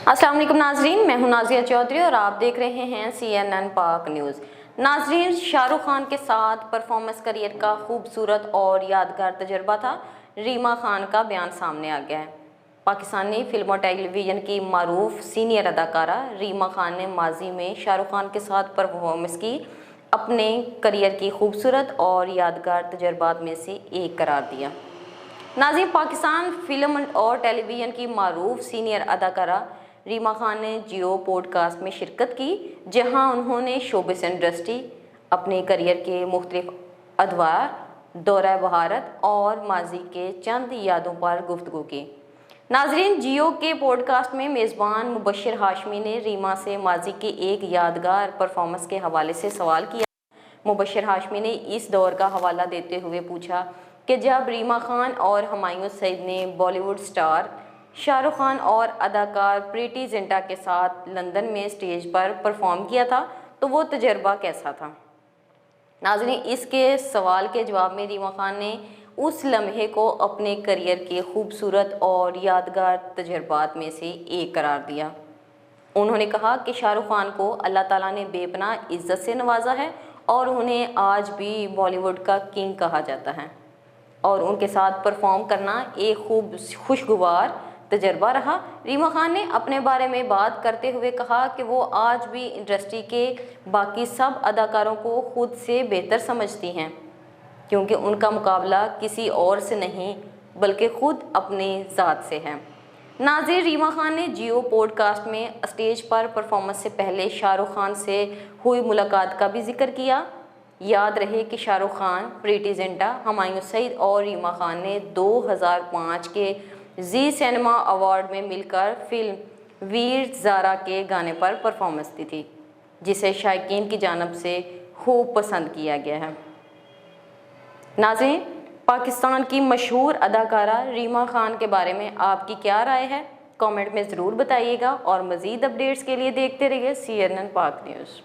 अस्सलाम वालेकुम नाजरीन, मैं हूं नाजिया चौधरी और आप देख रहे हैं CNN पाक न्यूज़। नाजरीन, शाहरुख खान के साथ परफॉर्मेंस करियर का खूबसूरत और यादगार तजर्बा था। रीमा खान का बयान सामने आ गया है। पाकिस्तानी फिल्म और टेलीविज़न की मारूफ सीनियर अदाकारा रीमा खान ने माजी में शाहरुख खान के साथ परफॉर्मेंस की अपने करियर की खूबसूरत और यादगार तजर्बात में से एक करार दिया। नाज़रीन, पाकिस्तान फिल्म और टेलीविज़न की मारूफ सीनियर अदाकारा रीमा खान ने जियो पॉडकास्ट में शिरकत की, जहां उन्होंने शोबिस इंडस्ट्री, अपने करियर के मुख्तलिफ अदवार, दौरा भारत और माजी के चंद यादों पर गुफ्तगू की। नाजरीन, जियो के पॉडकास्ट में मेज़बान मुबश्शिर हाशमी ने रीमा से माजी के एक यादगार परफॉर्मेंस के हवाले से सवाल किया। मुबश्शिर हाशमी ने इस दौर का हवाला देते हुए पूछा कि जब रीमा खान और हुमायूं सईद ने बॉलीवुड स्टार शाहरुख खान और अदाकार प्रीति जिंटा के साथ लंदन में स्टेज पर परफॉर्म किया था, तो वो तजर्बा कैसा था। नाज़रीन, इसके सवाल के जवाब में रीमा खान ने उस लम्हे को अपने करियर के खूबसूरत और यादगार तजर्बात में से एक करार दिया। उन्होंने कहा कि शाहरुख खान को अल्लाह ताला ने बेपनाह इज्जत से नवाजा है और उन्हें आज भी बॉलीवुड का किंग कहा जाता है और उनके साथ परफॉर्म करना एक खुशगवार तजर्बा रहा। रीमा खान ने अपने बारे में बात करते हुए कहा कि वो आज भी इंडस्ट्री के बाकी सब अदाकारों को खुद से बेहतर समझती हैं, क्योंकि उनका मुकाबला किसी और से नहीं बल्कि खुद अपनी ज़ात से है। नाज़रीन, रीमा खान ने जियो पॉडकास्ट में स्टेज पर परफॉर्मेंस से पहले शाहरुख खान से हुई मुलाकात का भी जिक्र किया। याद रहे कि शाहरुख खान, प्रीति जिंटा, हुमायूं सईद और रीमा खान ने 2005 के जी सिनेमा अवार्ड में मिलकर फिल्म वीर ज़ारा के गाने पर परफॉर्मेंस दी थी, जिसे शायकीन की जानिब से खूब पसंद किया गया है। नाज़रीन, पाकिस्तान की मशहूर अदाकारा रीमा खान के बारे में आपकी क्या राय है? कमेंट में ज़रूर बताइएगा और मज़ीद अपडेट्स के लिए देखते रहिए CNN पाक न्यूज़।